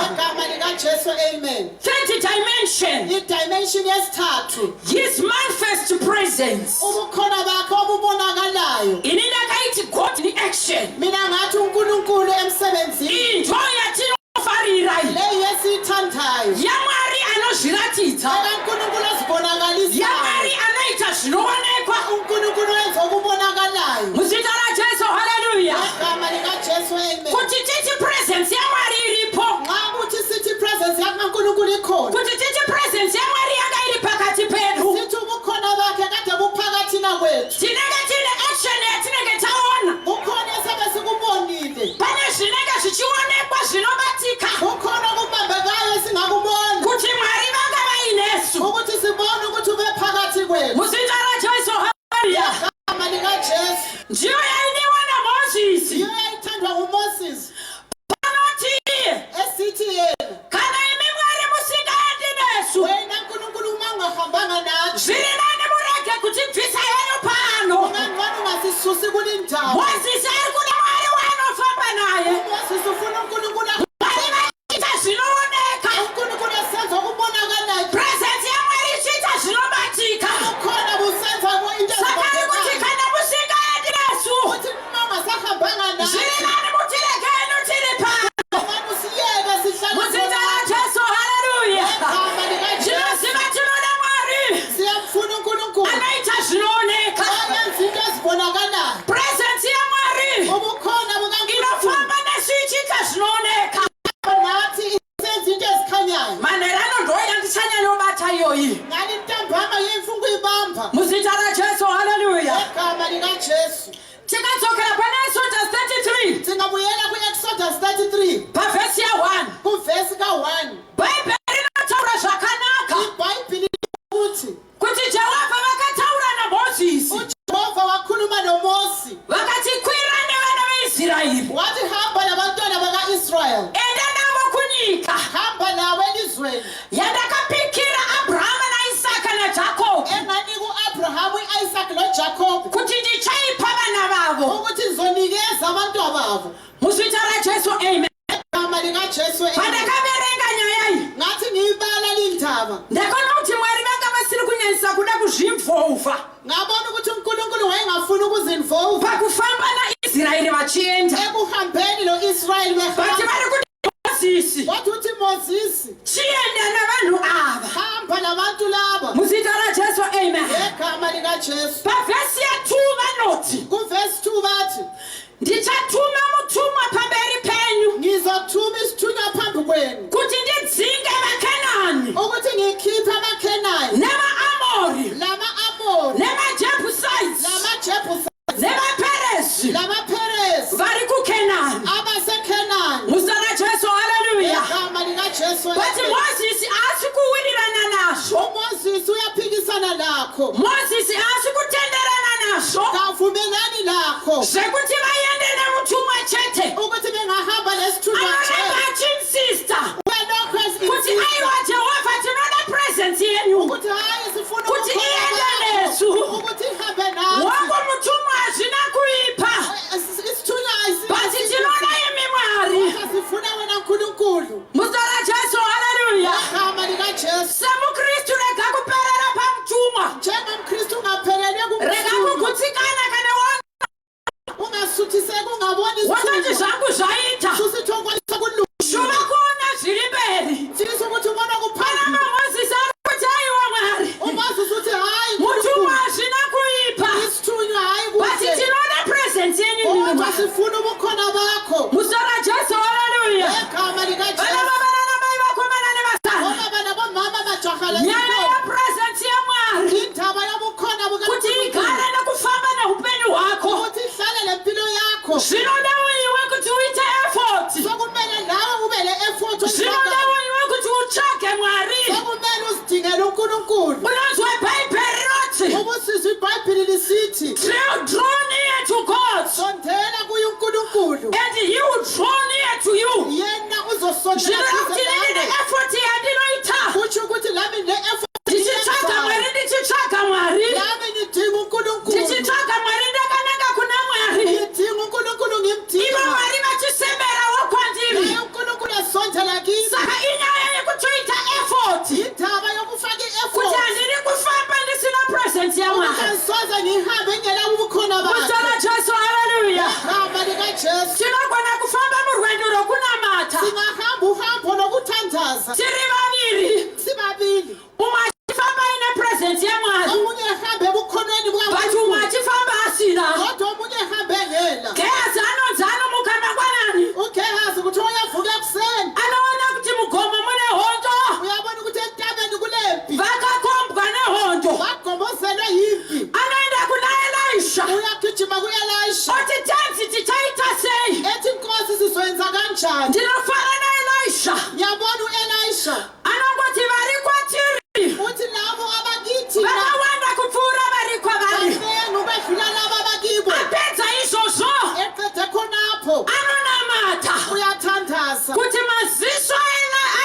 Amen. Third dimension. Dimension yesithathu. His manifest presence. Ubukhona bakhe obubonakalayo. Inina kayithi God in action. Mina ngathi uNkulunkulu emsebenzini. Into yathi nofarira. Leyo esithandayo. Yamari anozviratidza. uNkulunkulu asibonakalisa. Yamari anaita zvinoonekwa. uNkulunkulu wenza okubonakalayo. Muzita raJesu, hallelujah. Igama likaJesu, amen. Kuti tithi presence yamari iripo. Nxa kuthi sithi presence yakaNkulunkulu ikhona. Kuti tithi presence yamari yanga iri pakati pedu. Sithi ubukhona bakhe kade buphakathi kwethu. Tinenge tine action yatinenge taona. Ukhona esabe sikubonile. Pane zvinenge zvichionekwa zvinobatika. Ukhona okubambekayo esingakubona. Kuti Mwari vanga vainesu. Ukuthi sibone ukuthi ube phakathi kwethu. Muzita raJesu, hallelujah. Igama likaJesu. Ndiyo yainiwa naMoses. Ndiyo yayithandwa nguMoses. Panoti Esithi yena. kana imi Mwari musingaendi nesu. Wena uNkulunkulu uma ungahambanga nathi. Zvirinani murege kutibvisa henyu pano. Ungangani ungasisusi kule ndawo. Moses ari kuna Mwari waanofamba naye. Moses ufuna uNkulunkulu Mwari vachiita zvinooneka. uNkulunkulu esenza okubonakalayo. Presence yaMwari ichiita zvinobatika. Ukhona busenza into Saka ari kuti kana musingaendi nesu. ukuthi uma ungasahambanga nathi. Zvirinani mutirege henyu tiri pano. Usiyeke sihlale. Muzita raJesu, hallelujah. Igama likaJesu. Ndinoziva tinoda Mwari Siyamfuna uNkulunkulu. anoita zvinooneka. Ayenza into ezibonakalayo. Presence yaMwari Ubukhona bukaNkulunkulu inofamba nesu ichiita zvinooneka. nathi isenza into ezikhanyayo. Manherano ndoya ndichanyanyobata iyoyi. Ngani ntambama yemfu ukuyibamba. Muzita raJesu, hallelujah. Igama likaJesu. Tikadzokera pana Exodus 33 Singabuyela ku-Exodus 33 pavhesi ya1. kuvesi ka-1. Bhaibheri rinotaura zvakanaka iBhayibhili ukuthi kuti Jehovha vakataura naMozisi uJehova wakhuluma noMosi vakati kwira nevana veIsraeri wathi hamba nabantwana baka-Israyeli, enda navo kunyika hamba nawe elizweni yandakapikira Abrahama naIsaka naJakobho enganika u-Abrahamu, i-Isaac noJakobe kuti ndichaipa vana vavo. ukuthi ngizonikeza abantwababo. Muzita raJesu, amen. Igama likaJesu, amen. Pandakaverenga nyaya iyi Ngathi ngiyibala lindaba ndakaona kuti Mwari vanga vasiri kunyanyisa kuda kuzvimvovha ngabona ukuthi uNkulunkulu wayengafuni ukuzinvolva pakufamba naIsraeri vachienda, ekuhambeni no-Israyeli but behamba. vari kuti Mozisi Wathi uthi Moses, chienda navanhu ava. hamba nabantu laba. Muzita raJesu, amen. Igama likaJesu. Pavhesi ya2 vanoti Kuvesi 2 bathi ndichatuma mutumwa pamberi penyu ngizothuma isithunywa phambi kwenu kuti ndidzinge vaKenani ukuthi ngikhiphe amaKhenani navaAmori lama-Amori navaJebusites lama-Jebusi navaPerezi lama-Perezi vari kuKenani. abaseKhenani. Muzita raJesu, hallelujah. Igama likaJesu. But Moses asi kuwirirana nazvo. uMoses uyaphikisana nakho, Moses asi kutenderana nazvo kavumelani nakho zvekuti vaende nemutumwa chete. ukuthi bengahamba nesithunywa Anoramba achinsista kuti aiwa Jehovha tinoda presence yenyu ukuthi hayi sifuna kuti iende ukukhona nesu. ukuthi ihambe nathi. Wako mutumwa hazvina kuipa, Isithunywa but tinoda imi Mwari. sifuna wena Nkulunkulu. Muzita raJesu, hallelujah. Igama likaJesu. SemuKristu rega kuperera pamutumwa, NjengomKristu ungaphelele rega kumthunwa, kugutsikana kana ungasuthiseki ungaboni wasati isithunywa. zvangu zvaita Susithokwanisa kulunga. shuva kuona zviri mberi. Sifisa ukuthi ubone Pana kuphambili. maMozisi ari kuti aiwa Mwari, uMoses uthi hayi mutumwa Nkulunkulu, hazvina kuipa, isithunywa hayi but kuhle, tinoda presence yenyu kodwa Mwari. sifuna ubukhona bakho. Muzita raJesu, hallelujah. Igama Vana likaJesu. vavana namai vakomana nevasana, Obaba nabomama majaha nyaya lezintombi. yepresence yaMwari Indaba yobukhona kuti bukaNkulunkulu igare nekufamba neupenyu hwako ukuthi ihlale lempilo yakho. zvinoda uiwe kuti uite effort, Sokumele nawe ube le-effort zvinoda oyifakayo. uiwe kuti utsvage Mwari. Sokumele uzidingele uNkulunkulu. Unonzwa Bhaibheri roti Ubusizwe iBhayibhili lisithi draw near to God sondela kuye uNkulunkulu, and he will draw near to you. yena uzosondela Zvinoda kuti duze nini nawe. effort yandinoita Kutsho ukuthi lami ne-effort ndichitsvaga Mwari, ndichitsvaga Mwari, lami ngidinga uNkulunkulu, ndichitsvaga Mwari ndakananga kuna Mwari. ngidinga uNkulunkulu Ivo ngimdinga. Mwari vachisemberawo kwandiri Naye uNkulunkulu asondela ukuthuthela kimi saka inyaya yekutreata effort indaba yokufaka kuti i-effort handiri kufamba ndisina presence yamwari angisoze ngihambe ngela ubukhona kuzala bakhe jesu haleluya igama likajesu tinogona kufamba murwendo rokunamata singahamba uhambo lokuthandaza tiri vaviri sibabili umwe achifamba ine presence yamwari omunye ehambe ebukhonweni but umwe bukaNkulunkulu achifamba asina kodwa omunye ehambe ngela gezi anonzana mukamangwanani ugehazi ukuthi uyavuka ekuseni anoona kuti mugomo mune hondo uyabona ukuthi entabeni kulempi vakakombwa nehondo bagombozelwe yimpi anoenda kuna elisha uyagijima ku-elisha oti tenzi tichaita sei ethi inkosi sizoyenza kanjani ndinofana naelisha ngiyabona u-elisha anongoti vari kwatiri uthi labo abakithi vakawanda kupfuura vari kwavari banengi ukwedlula labo abakibo apedza izvozvo eqede khonapho anonamata uyathandaza kuti maziso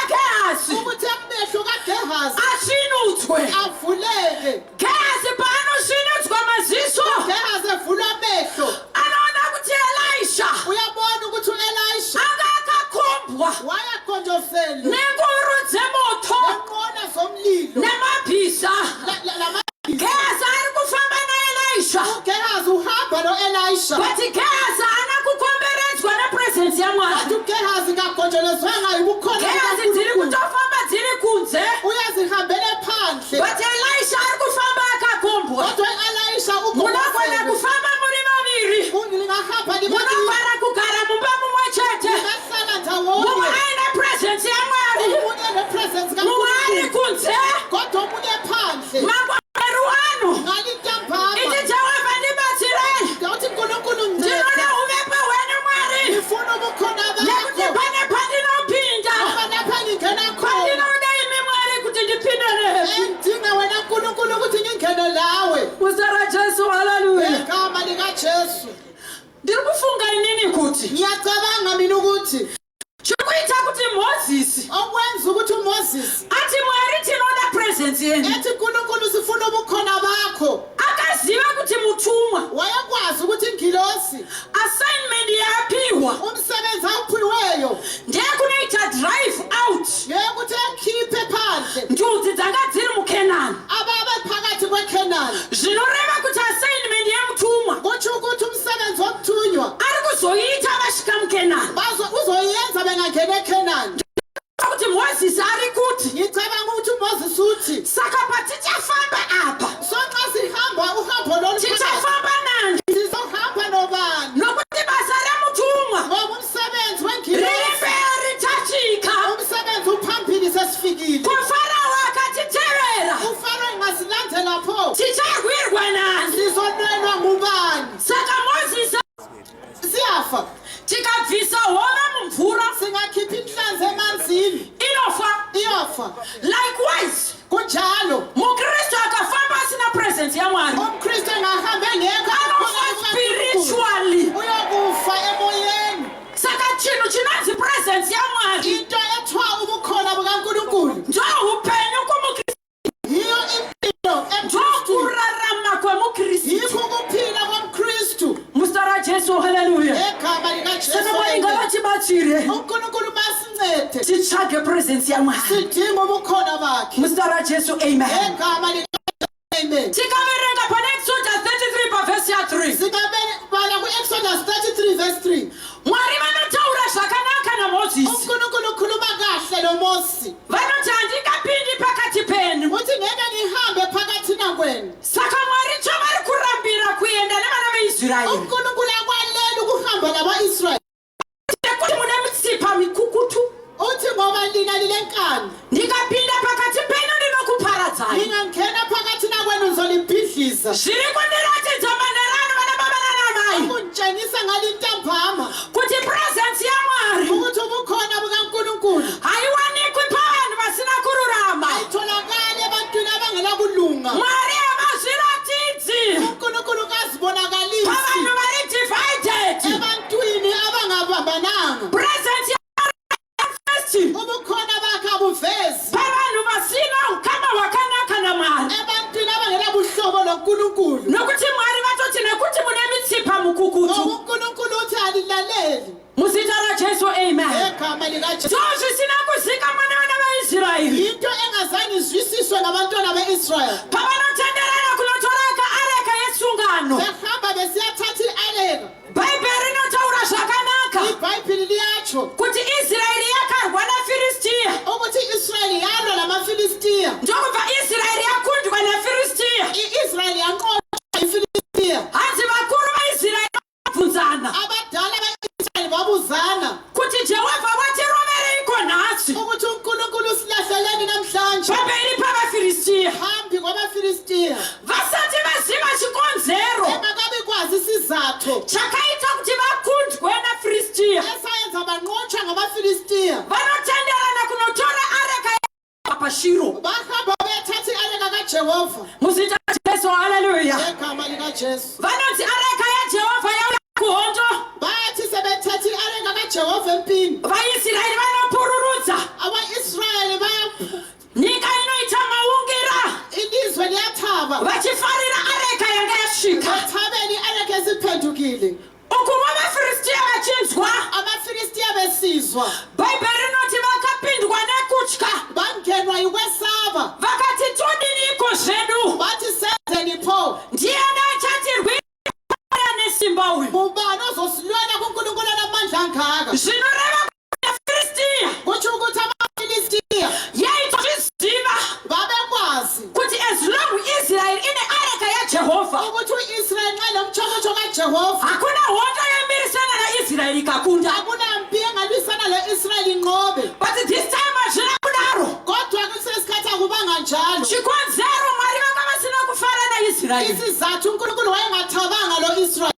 agehazi ukuthi amehlo kagehazi asvinudzwe avuleke gehazi paanosvinudzwa maziso gehazi evulwa amehlo anoona kuti elisha uyabona ukuthi u-elisha anga akakombwa wayagonjozelwe nengoro dzemoto nenqola zomlilo nemabhiza gehazi ari kufamba naelisha ugehazi uhamba no-elisha but gehazi ana kukomberedzwa nepresence yamwari athi ugehazi kagonjelezwanga yibukhona gehazi dziri kutofamba dziri kunze uyazihambele phandle but elisha ari kufamba akakombwa kodwa u-elisha munogona kufamba muri vaviri lingahamba munogona kugara mumba mumwe chete libahlala mumwe ndawonye aine presence yamwari omunye nepresence mumwe ari kaNkulunkulu kunze kodwa omunye phandle mangwameru ano ngalintambama iti jehovha ndibatsirei ngauthi nkulunkulu ndinoda nceda uvepo hwenyu mwari ngifuna ubukhona nekuti bakho pane pandinopinda ngoba lapha ngingena khona pandinoda imi mwari kuti ndipinderepi engidinga wena nkulunkulu ukuthi ngingene lawe kuzara jesu haleluya ngegama likajesu ndiri kufunga inini kuti ngiyacabanga mina ukuthi chikuita kuti mozisi okwenza ukuthi umoses ati mwari tinoda presence yenu ethi nkulunkulu sifuna ubukhona bakho akaziva kuti mutumwa wayekwazi ukuthi ingilosi assignment yapiwa umsebenzi awuphiweyo ndeyekunoita drive out ngeyekuthi ekhiphe phandle ndudzi dzanga dziri mukenani ababe phakathi kwekhenani zvinoreva kuti assignment yemutumwa kutsho ukuthi umsebenzi wokuthunywa ari kuzoita vasvika mukenani uzoyenza bengangena ekhenani kuti mozisi ari kuti ngicabanga ukuthi umoses uthi saka patichafamba apa sonxa sihamba uhambo lolu tichafamba nani sizohamba nobani nokuti basa remutumwa ngoba umsebenzi wengilosi ririmberi tachika umsebenzi uphambili sesifikile kufarao akatitevera ufaro ingasilandela pho tichagwirwa nani sizonwenwa ngubani saka mozisi siyafa tikabvisa hova mumvura singakhipha inhlanzi emanzini inofa iyofa likewise kunjalo mukristu akafamba asina presence yamwari umkristu engahamba engekho anofa spiritually uyokufa emoyeni saka chinhu chinonzi presence yamwari into ethiwa ubukhona bukaNkulunkulu ndohupenyu kumukristu yiyo impilo ndokurarama kwemukristu yikho ukuphila komkristu musara jesu haleluya egama likajesu saka valinga vachibatsire uNkulunkulu basincede tichage presence yamwari sidinga ubukhona bakhe musara jesu amen egama likajesu amen tikaverenga pane exodus 33 pavhesi ya 3 sikabala ku-exodus 33 verse 3 mwari vanotaura zvakanaka namozisi uNkulunkulu ukhuluma kahle noMosi vanoti handingapindi pakati penu uthi ngeke nihambe phakathi nakwenu saka mwari cho vari kurambira kuenda nevana veisraeri uNkulunkulu akwalela ukuhamba naba-Israyeli kuti mune mitsipa mikukutu uthi ngoba lina lilenkani ndikapinda pakati penu ndinokuparadzai ningangena phakathi nakwenu ngizolibhidliza zviri kundiratidza manherano vana baba nanamai ukutshengisa ngalintambama kuti presence yamwari ukuthi ubukhona bukaNkulunkulu haiwanikwi pavanhu vasina kururama ayitholakali ebantwini abangenakulunga mwari havazviratidzi uNkulunkulu kazibonakalisi pavanhu vari divided ebantwini abangabambananga presence yamwari ubukhona bakhe abuvezi pavanhu vasina ukama hwakanaka namwari ebantwini abangenabuhlobo noNkulunkulu nokuti mwari vatoti nekuti mune mitsipa mukukutu uNkulunkulu uthi ungalilaleli Muzita ra Jesu amen. egama likaJesu Sosho sinakuzika mana baIsraeli. into engazange izwisiswe ngabantwana beIsrael Babanotenderana kunotoraka areka yesungano. behamba besiyathatha i-areka Bible inotaura zvakanaka ibhayibhili liyatsho kuti Israeli yakarwa naFilistia. ukuthi i-Israyeli yalwa namafilistiya Ndokubva Israeli yakundwa naFilistia. i-Israyeli yanqotshwa ifilistiya Hanzi vakuru vaIsraeli vabvunzana abadala be-Israyeli babuzana kuti Jehovha watirovereiko nhasi ukuthi uNkulunkulu usilahleleni namhlanje pamberi pavaFilistia. phambi kwabafilistiya Vasati vaziva chikonzero bengakabi kwazi isizathu chakaita kuti vakundwe naFilistia. esayenza banqotshwa ngabafilistiya Vanotenderana kunotora areka pashiro. bahamba bethatha i-areka kaJehova Muzita Jesu haleluya. egama likaJesu Vanoti areka yaJehovha yauya kuhondo. bathi sebethatha i-areka kaJehova empini VaIsraeli vanopururudza. aba-Israyeli Nyika inoita maungira ilizwe liyathaba vachifarira areka yanga yasvika. bathabeni i-areka esiphendukile Uku vaFilistia vachinzwa. amafilistiya besizwa Bhaibheri rinoti vakapindwa nekutya. bangenwa yikwesaba Vakati todiniko zvedu. bathi senzeni pho Ndiani achatirwira nesimba uyu. ubani ozosilwela kuNkulunkulu namandla angaka Zvinoreva kuti vaFilistia kutsho ukuthi amafilistiya yaitozviziva babekwazi kuti as long Israeli ine areka yaJehovha ukuthi u-Israyeli nxa lomtshokotsho kaJehova hakuna hondo yemirisana naIsraeli kakunda. akunampi engalwisana le-Israyeli inqobe But this time hazvina kudaro. kodwa kusesikhathi akubanga njalo Chikonzero Mwari vanga vasina kufara naIsraeli. isizathu uNkulunkulu wayengathabanga lo-Israyeli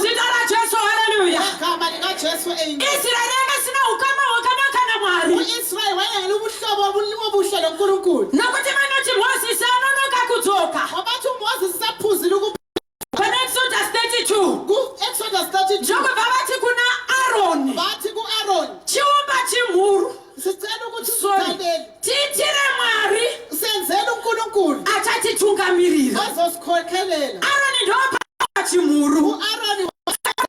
Zita raJesu haleluya. egama likaJesu amen Israeli yanga sina ukama hwakanaka naMwari. u-Israyeli wayengela ubuhlobo obuhle loNkulunkulu Nokuti vanoti Mozisi anonoka kudzoka. wabathi uMoses usaphuzile PaExodus 32. ku-Exodus 32 Ndokubva vati kuna Aroni. bathi ku-Aroni Chiumba chimhuru. sicela ukuthi Sorry. usithandele Tiitire Mwari senzele uNkulunkulu achatitungamirira. azosikhokhelela Aroni ndopa chimhuru. u-Aroni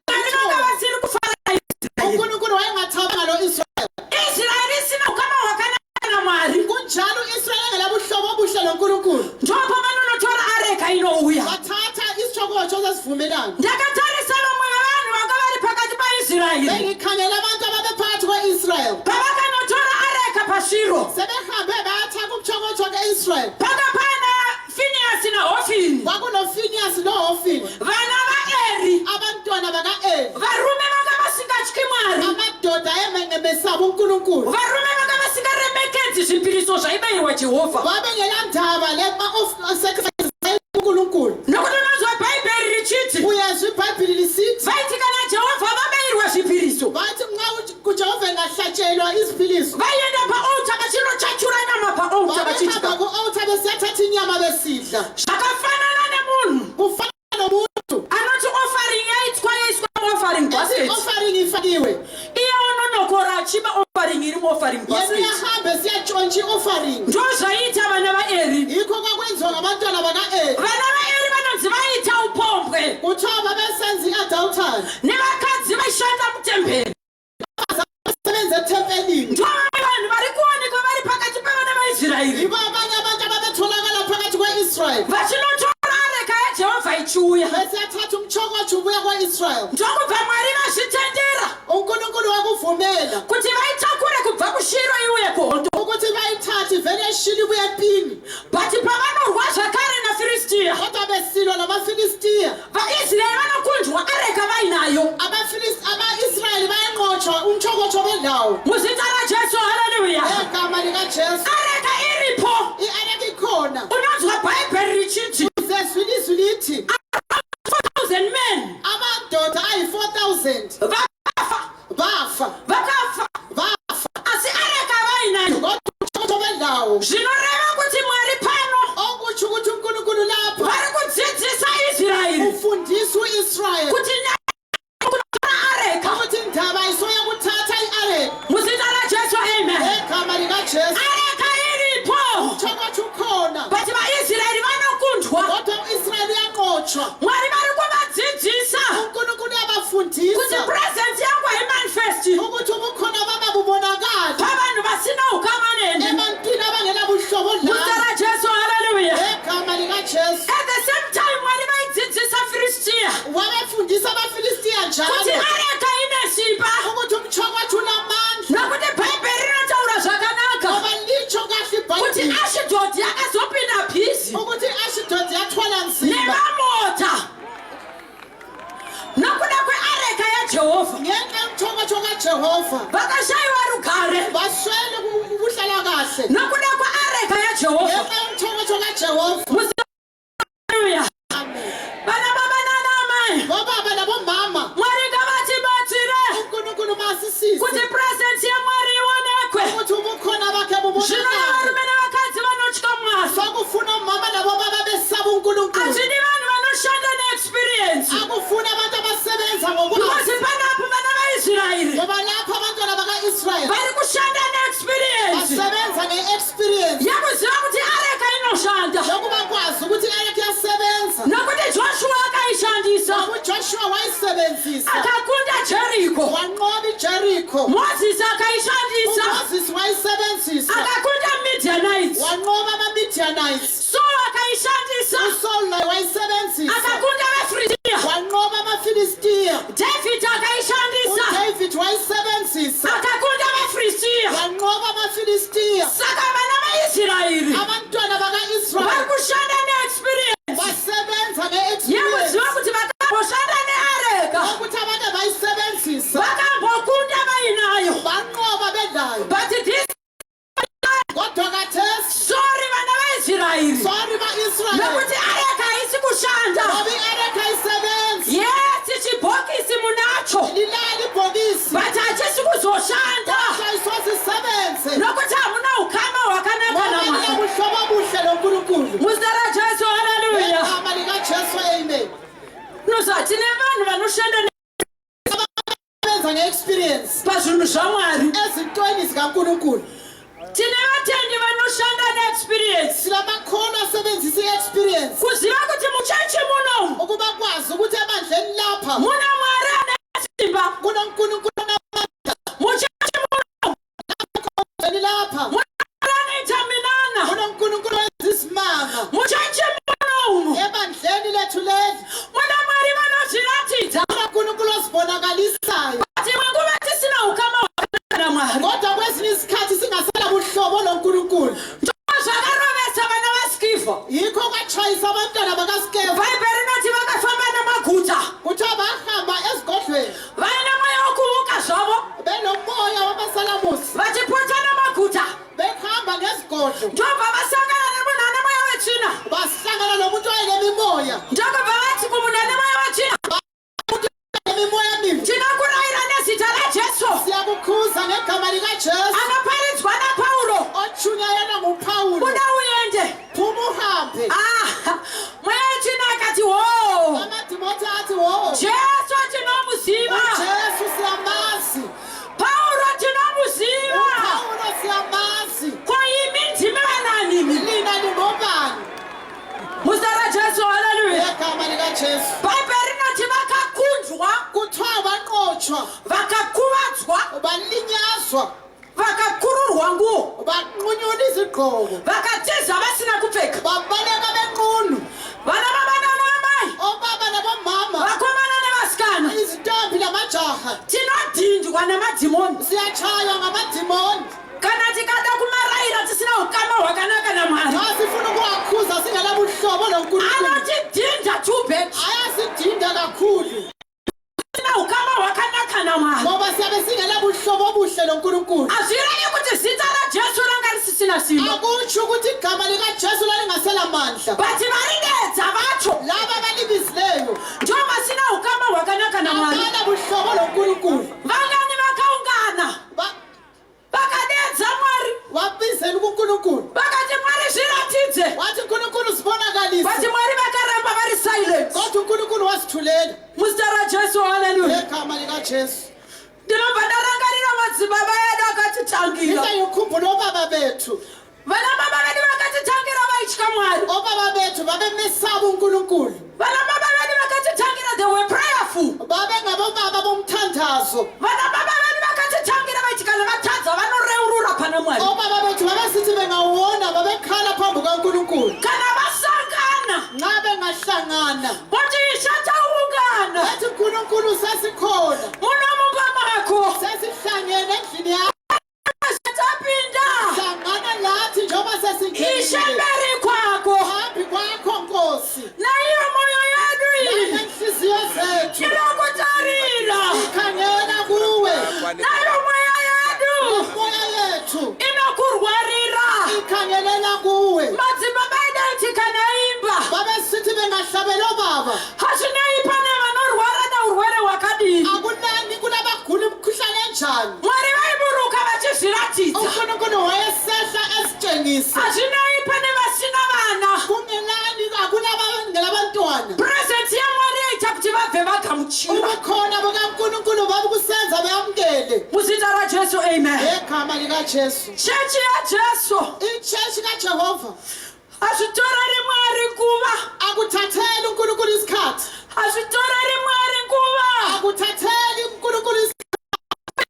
Vanonga vasiri kufara naIsraeli. uNkulunkulu wayengathabanga lo-Israyeli Israeli isina ukama hwakanaka naMwari. kunjalo u-Israyeli engela buhlobo obuhle loNkulunkulu Ndopa vanonotora areka inouya. bathatha isitshokotsho sesivumelano Ndakatarisa vamwe vavanhu vanga vari pakati paIsraeli. bengikhangela abantu ababephakathi kwe-Israyeli Pavakanotora areka pashiro. sebehambe bayathatha umtshokotsho ke-Israyeli Paka pana Finehasi naHofini. kwakunofiniyasi noHofini Vana vaEri. abantwana baka-Eli Varume vanga vasingatyi Mwari. amadoda ayemesaba uNkulunkulu Varume vanga vasingaremekedzi zvipiriso zvaibayirwa Jehovha. babengela ndaba le-sacrifice uNkulunkulu Nokuti unonzwa Bhaibheri richiti uyezwa ibhayibhili lisithi vaiti kana Jehovha vabayirwa zvipiriso bathi nxa kuJehova engahlatshelwa iziphiliso vaienda paaltar vachinochachura nyama paaltar babehamba vachitika. ku-altar besiyathatha inyama besidla Zvakafanana nemunhu kufana nomuntu anoti offering yaitwa yaiswa muoffering basket. i-offering ifakiwe Iye unonokora achiba offering iri muoffering yena basket. uyahambe siyatshontsha i-offering Ndo zvaita vana vaEri. yikho kwakwenziwa ngabantwana baka-Eli Vana vaEri vanonzi vaita upombwe kuthiwa babesenza i-adultery nevakadzi vaishanda mutemberi. basebenza ethempelini Ndo vamwe vanhu vari kuonekwa vari pakati pavana vaIsraeri yibo abanye abantu ababetholakala phakathi kwe-Israyeli vachinotora areka yaJehovha ichiuya. besiyathatha umtshokotsho ubuya kwa-Israyeli Ndokubva Mwari vazvitendera uNkulunkulu wakuvumela kuti vaitakure kubva kuShiro iuye kuhondo. ukuthi bayithathe ivele eshili ibuye empini But pavanorwa zvakare naFilistia, kodwa besilwa namafilistiya vaIsraeri vanokundwa areka vainayo. ama-Israyeli bayanqotshwa umtshokotsho bendawo Muzita raJesu haleluya. egama likaJesu Areka iripo. i-areka ikhona Unonzwa Bhaibheri richiti uzezwa ilizwi lithi 4,000 men amadoda ayi-4,000 vakafa. Asi areka vainayo. kodwa umtshokotsho bendawo Zvinoreva kuti Mwari pano okutsho ukuthi uNkulunkulu lapha vari kudzidzisa Israeri ufundisa u-Israyeli kuti kunotora areka. ukuthi indaba isoya kuthatha i-areka Muzita raJesu amen. egama likaJesu Areka iripo. umtshokotsho ukhona But vaIsraeri vanokundwa. kodwa u-Israyeli uyanqotshwa Mwari vari kuvadzidzisa uNkulunkulu kuti uyabafundisa presence manifesti ukuthi ubukhona baba bubonakala abantu basinawukama nende ebantwini abangenabuhlobo nawe Mr. Jesu haleluya egama likajesu at the same time wali bayidzidzisa Filistia wabefundisa abafilistiya kuti njalo areka inesimba ukuthi umchokwathi unamandla nokuti bhaibheri rinotaura zvakanaka ngoba litsho kahle kuti ibhayibhili Ashidodi akazopinda phizi ukuthi i-ashidodi yathwala nzima nevamota nokuda kweareka yaJehovha ngenxa yomthokwathi kaJehova vakashayiwa rugare baswele ukuhlala kahle nokuda kweareka yaJehovha ngenxa yomthokwathi kaJehova haleluya amen bana baba nana Amai bobaba nabomama mwari ngavathi batsire unkulunkulu masisise kuti presence yamwari ionekwe ukuthi ubukhona bakhe zvino bubonakale varume nevakadzi vanotya mwari sokufuna umama nabobaba besaba unkulunkulu hazvidi vanhu vanoshanda neexperience akufuna abantu abasebenza because ngokwazi panapo vana vaisraeri ngoba lapho abantwana baka-israyeli vari kushanda neexperience basebenza nge-experience yakuziva kuti areka inoshanda yokuba kwazi ukuthi i-areka iyasebenza nokuti joshua akaishandisa ujoshua wayisebenzisa akakunda jeriko wanqoba ijerikho moses akaishandisa umoses wayisebenzisa akakunda midianites wanqoba ama-midianites so akaishandisa usaul naye wayisebenzisa akakunda befrisiya wanqoba amafilistiya david akaishandisa udavid wayisebenzisa akakunda befrisiya wanqoba amafilistiya saka vana vaisraeri abantwana vari baka-israyeli kushanda neexperience basebenza nge-experience yakuziva kuti vakamboshanda neareka ukuthi abantu bayisebenzisa vakambokunda vainayo banqoba bedlayo but this kodwa kathesi sorry vana vaisraeri sorry ba-israyeli nokuti areka haisi kushanda ngoba i-areka ayisebenzi yes chibhokisi munacho lilala ibhokisi but hachisi kuzoshanda ayisozisebenze nokuti hamuna ukama hwakanaka ngoba namwari linabuhlobo obuhle nonkulunkulu muzera jesu haleluya egama likajesu amen nosati nevanhu vanoshanda benza nge-experience pazvinhu zvamwari ezintweni zikankulunkulu tine vatendi vanoshanda neexperience sinamakhono asebenzisa i-experience kuziva kuti muchechi munomu ukuba kwazi ukuthi ebandleni lapha muna mwari anesimba kunonkulunkulu namandla muchechi munomu ebandleni lapha mwari anoita minana kunonkulunkulu wenza isimanga muchechi munomu ebandleni lethu leli muna mwari vanozviratidza kunonkulunkulu ozibonakalisayo kuti manguva tisina ukama hwakanaka mwari kodwa kwezinye isikhathi singasela buhlobo nonkulunkulu njoba zvakarovesa vana vaskifa yikho kwatshayisa abantwana bakaskeva bhaibheri noti vakafamba namaguta kuthiwa bahamba ezigodlweni vaina mweya wokuvuka zvavo benomoya wamasalamusi vachipota namaguta behamba ngezigodlo ndobva vasangana nemunhu ane mweya wetsvina bahlangana nomuntu oyenemimoya ndokubva vati kumunhu ane mweya wetsvina nemimoya mibi tinokurayira nezita rajesu siyakukhuza ngegama likajesu anoparidzwa napauro otshunyayana ngupawulo buda uende phuma uhambe mweya wetsvina akati wo amadimoti athi wo jesu tinomuziva ujesu siyamazi pauro tinomuziva upawulo siyamazi koyimi ndimi vananimi lina lingobani muzara jesu haleluya ngegama likajesu bhaibheri noti vakakundwa kuthiwa banqotshwa vakakuvadzwa balinyazwa vakakururwa nguo banqunyula izigqoko vakatiza vasina kupfeka babaleka benqunu vana vavanana Amai obaba nabomama vakomana nevasikana izintombi namajaha tinodhindwa nemadhimoni siyatshaywa ngamadimoni kana tikada kumarayira tisina ukama hwakanaka namwari xa sifuna ukuwakhuza singelabuhlobo nonkulunkulu anotidhinda tubet ayasidinda kakhulu tisina ukama hwakanaka namwari ngoba siyabe singelabuhlobo obuhle nonkulunkulu azvirevi kuti zita rajesu ranga risisina simba akutsho ukuthi igama likajesu lalingasela mandla but varidedza vacho laba abalibizileyo njo vasina ukama hwakanaka namwari abana buhlobo nonkulunkulu vangani vakaungana vakadedza mwari wabizela kunkulunkulu vakati mwari zviratidze wathi unkulunkulu sibonakalise but mwari vakaramba vari silent kodwa unkulunkulu wasithulela muzita rajesu haleluya ngegama likajesu ndinobva ndarangarira madzibaba edu akatitangira isayikhumbula obaba bethu vana baba vedu vakatitangira vaitya mwari obaba bethu babemesaba unkulunkulu vana baba vedu vakatitangira they were prayerful babe ngabobaba bomthandazo vana baba vedu vakatitangira bengawona babekhala phambi kaNkulunkulu kana basangana ngabe ngahlangana bathi ishathawukana bathi uNkulunkulu sasikhona unomuka makho sesihlangene endlini yakho sesaphinda hlangana lathi njengoba sesingenile ishemberi kwakho phambi kwakho Nkosi nayo moyo yethu inhliziyo zethu ilokutarila ikhangela kuwe nayo moya yethu moya yethu inokurwarira ikhangelela kuwe mazima bayidathi kanaimba babesithi bengahlabela obaba hasinayiphane vanorwara na urwere wakadini akunani kunabagula imkhuhlane enjani mwari vaiburuka vachizviratidza uNkulunkulu wayesehla esitshengise hasinayiphane vasina vana kungenani akunabantwana presence yamwari yaita kuti vabve vagamuchira ubukhona bukaNkulunkulu babukusenza beyamukele muzita rajesu amen egama likaJesu chechi yajesu ichechi kaJehova hazvitorari mwari nguva akuthatheli uNkulunkulu isikhathi hazvitorari mwari nguva akuthatheli uNkulunkulu isikhathi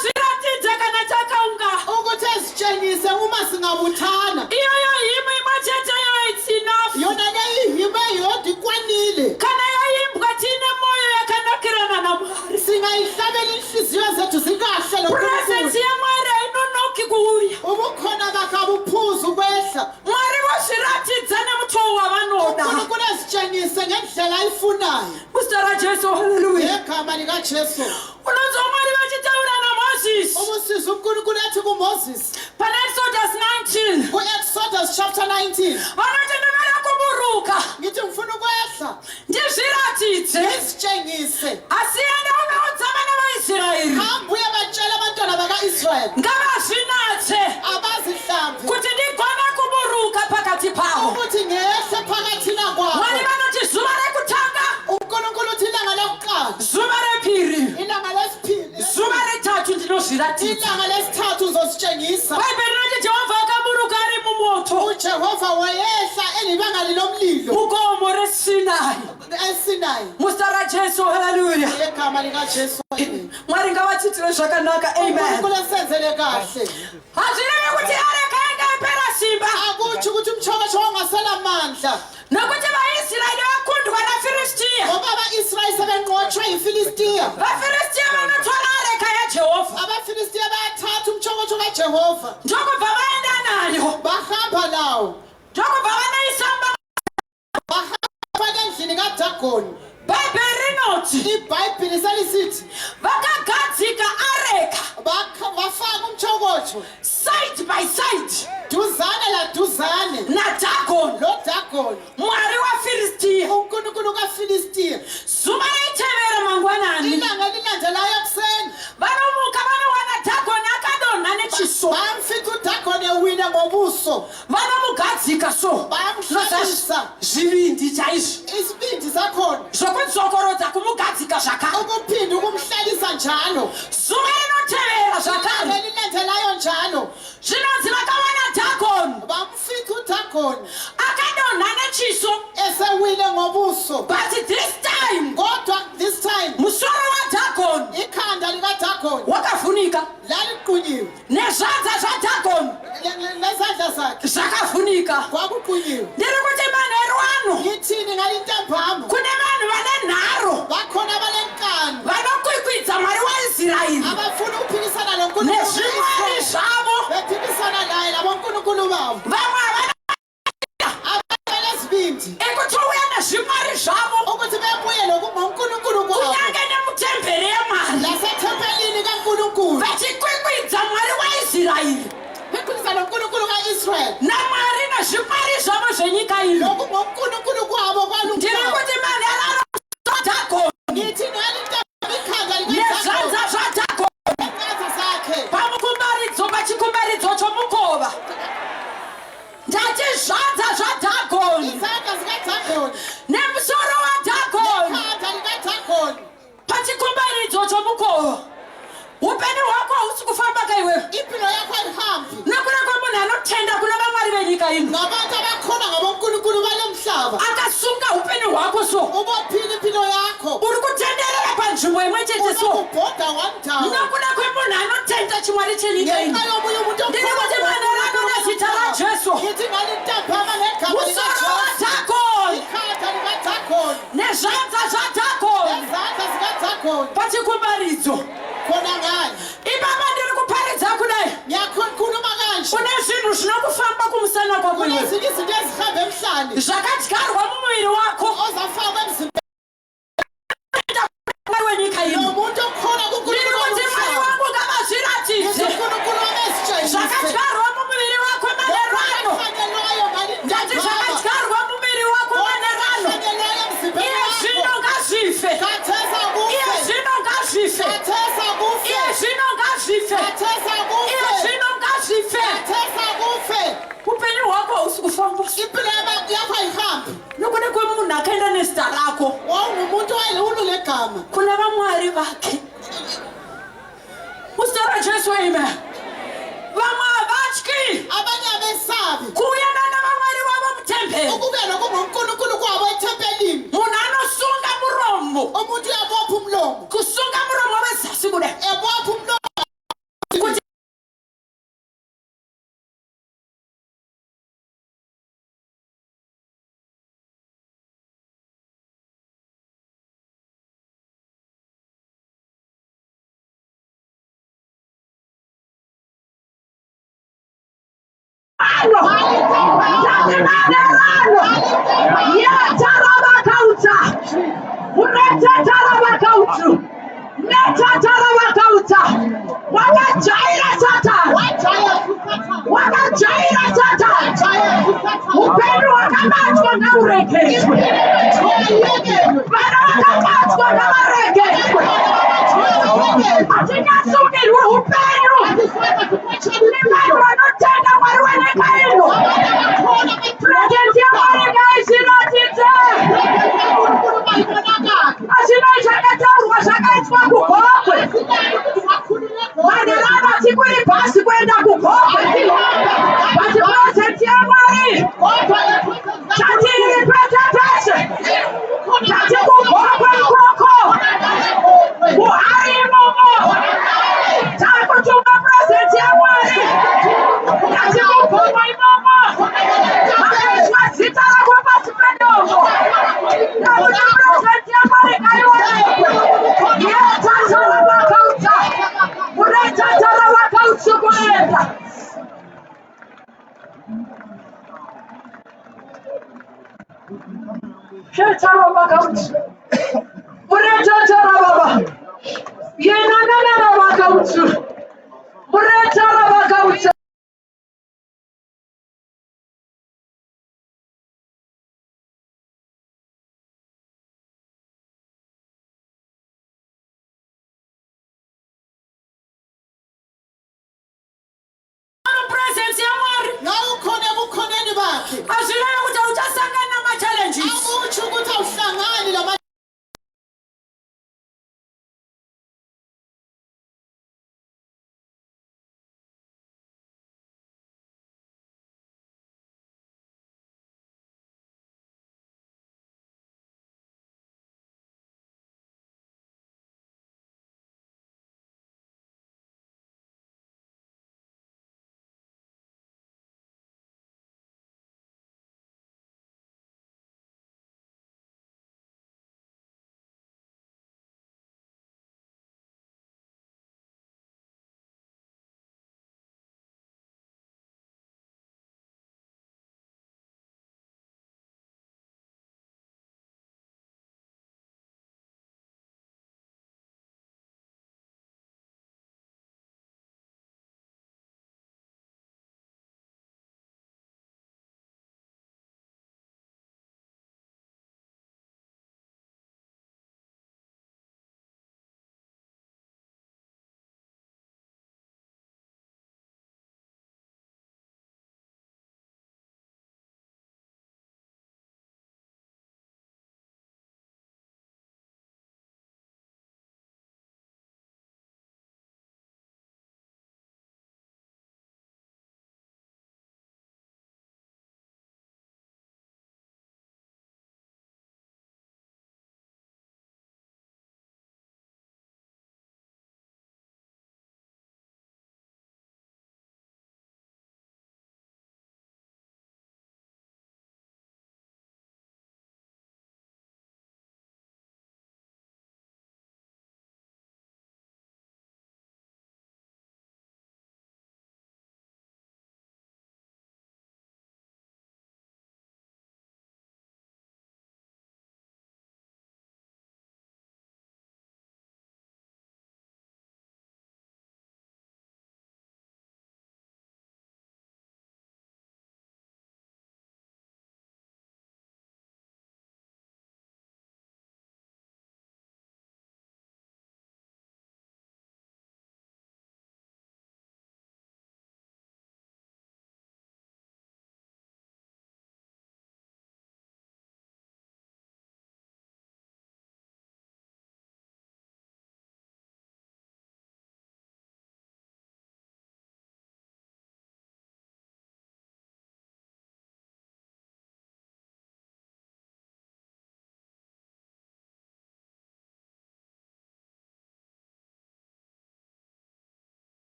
zviratidza kana takaunga ukuthi ezitshengise uma singabuthana iyoyo himo imacheteyo it's enough yona leyihimo eyodwa ikwanile kana yayimbwa tine moyo yakanakirana na mwari singayihlabela inhliziyo zethu zikahle presence yamwari hainonoki kuuya ubukhona bakhe abuphuzi ukwehla mwari vozviratidza nemutou wavanoda uNkulunkulu ezitshengise ngendlela ayifunayo muzita rajesu haleluya egama likaJesu unonzwa mwari vachitaura namozisi ubusizi uNkulunkulu ethi kuMoses pana exodus 19 ku-Exodus chapter 19 vanoti ndinoda kuburuka ngithi ngifuna ukwehla ndizviratidze ngizitshengise asiende unoudza vana vaisraeri hamba uye batshela abantwana baka-Israyeli ngavazvinatse abazihlambe kuti ndigone kuburuka pakati pavo ukuthi ngehle phakathina kwabo mwari vanoti zuva rekutanga uNkulunkulu uthi ilanga lokuqala zuva repiri ilanga lesibili zuva retatu ndinozviratidza ilanga lesithathu uzositshengisa bhaibheri rinoti jehovha akaburuka ari mumoto uJehova wayehla elibanga lomlilo mugomo resinai eSinayi muzita rajesu haleluya egama likaJesu mwari ngavachitire zvakanaka amen uNkulunkulu esenzele kahle hazvirevi kuti areka yanga ipera simba akutsho ukuthi umtshokosho wangasela amandla nokuti vaisraeri vakundwa nafiristiya ngoba aba-Israyeli sebenqotshwe yiFilistiya vafiristiya vanotora areka yajehovha abafilistiya bayathatha umtshokosho kaJehova ndokubva vaenda nayo bahamba lawo ndokubva vanoisamba bahamba endlini kaDagoni bhaibheri rinoti iBhayibhili selisithi vakagadzika areka bafaka umtshokosho side by side duzane laduzane nadagoni loDagoni mwari wafiristiya uNkulunkulu kaFilistiya zuva raitevera mangwanani ilanga elilandelayo ekuseni vanomuka vanowana dagoni akadonha nechiso bamfica uDagoni ewile ngobuso vanomugadzika so bamhlabisa zvivindi chaizvo isibindi sakhona zvokuzokorodza kumugadzika zvakare ukuphinda ukumhlalisa njalo zuva rinotevera ilanga zvakare elilandelayo njalo zvinonzi vakawana dagoni bamfica uDagoni akadonha nechiso esewile ngobuso but this time kodwa this time musoro wadagoni ikhanda likaDagoni wakavhunika laliqunyiwe nezvanza zvadagoni nezandla zakhe zvakavhunika kwakuqunyiwe ndiri kuti manheru ano ngithini ngalintambama kune vanhu vane nharo bakhona abanenkani vanokwikwidza mwari waisraeri abafuna ukuphikisana noNkulunkulu nezvimwari zvavo bephikisana naye labonkulunkulu babo vamwe abanesibindi ekuti uya nezvimwari zvavo ukuthi bebuyele kuNkulunkulu kwabo kunyange nemutemberi yemwari lasethempelini kaNkulunkulu vachikwikwidza mwari waisraeri bephikisana noNkulunkulu ka-Israyeli namwari nezvimwari zvavo zvenyika ino nokuNkulunkulu kwabo ndiri kwalungama kuti manherano zvadagoni ngithi ngalintambama ikhanda nezvanza zvadagoni likaNkulunkulu zakhe pamukumbaridzo pachikumbaridzo chomukova ndati zvanza zvadagoni izandla zikaDagoni nemusoro wadagoni ikhanda likaDagoni pachikumbaridzo chomukova upenyu hwako hausi kufamba kaiwewe impilo yakho ayihambi nekuda kwemunhu anotenda kuna vamwari venyika ino ngabantu abakhona ngabonkulunkulu balo mhlaba akasunga upenyu hwako so ubophila impilo yakho uri kutenderera panzvimbo imwe chete so unokubhoda one time nekuda kwemunhu anotenda chimwari chenyika ino ngenxa yomunye umuntu ndiri kuti manherano nezita rajesu zvanza zvaDhagoni nezandla zikaDhagoni pachikumbaridzo khona ngani ibaba ndiri kuparidza kudai ngiyakhuluma kanje kune zvinhu zvinokufamba kumusana kwako iwe kunezinye izinto ezihamba emhlane zvakadyarwa mumuviri wako ozafakwa emzimbeni wenyika ino nomuntu okhona ndiri kuti mwari wangu ngavazviratidze zvakadyarwa mumuviri wako maererano ndati zvakadyarwa mumuviri wako maererano iye zvino ngazvife iye zvino ngazvife iye zvino ngazvife iye zvino ngazvife upenyu hwako hausi kufamba impilo yakho ayihambi nokuti kwemunhu akaenda nezita rako wawungumuntu unolegama kuna vamwari vake muzita rajesu amen vamwe havatyi abanye abesabi kuuyana navamwari wavo mutemberi ukubela kungunkulunkulu kwabo ethempelini munhu anosunga muromo umuntu uyabopha umlomo kusunga muromo wezasi kude ebopha umlomo kuti upenyu hwakabatwa ngauregeshwe vana vakabatwa ngavaregeshwe hatinyasunirwe upenyu nevanhu vanotenda mwari wenyika ino purezidenti yamwari ngaizviratidze hazvinoi zvakataurwa zvakaitwa kugogwe manherano atikuri bhasi kuenda kugogwe bati purezidenti yamwari chatiri pese pese chati kugogwe ikoko muhari imomo takutunga purezidenti yamwari chati kugogwe imomo makaiswa zita rako pasi pedomo nakuti purezidenti yamwari ngaiwonekwe yetatara vakauta muretatara vakautsokorera Shetara vakauti muretatara baba yenanana vakauti muretara vakauti presence yamwari nawukhona ebukhoneni bakhe hazvinayo kuti uchasangana namachallenges akutsho ukuthi awuhlangani lama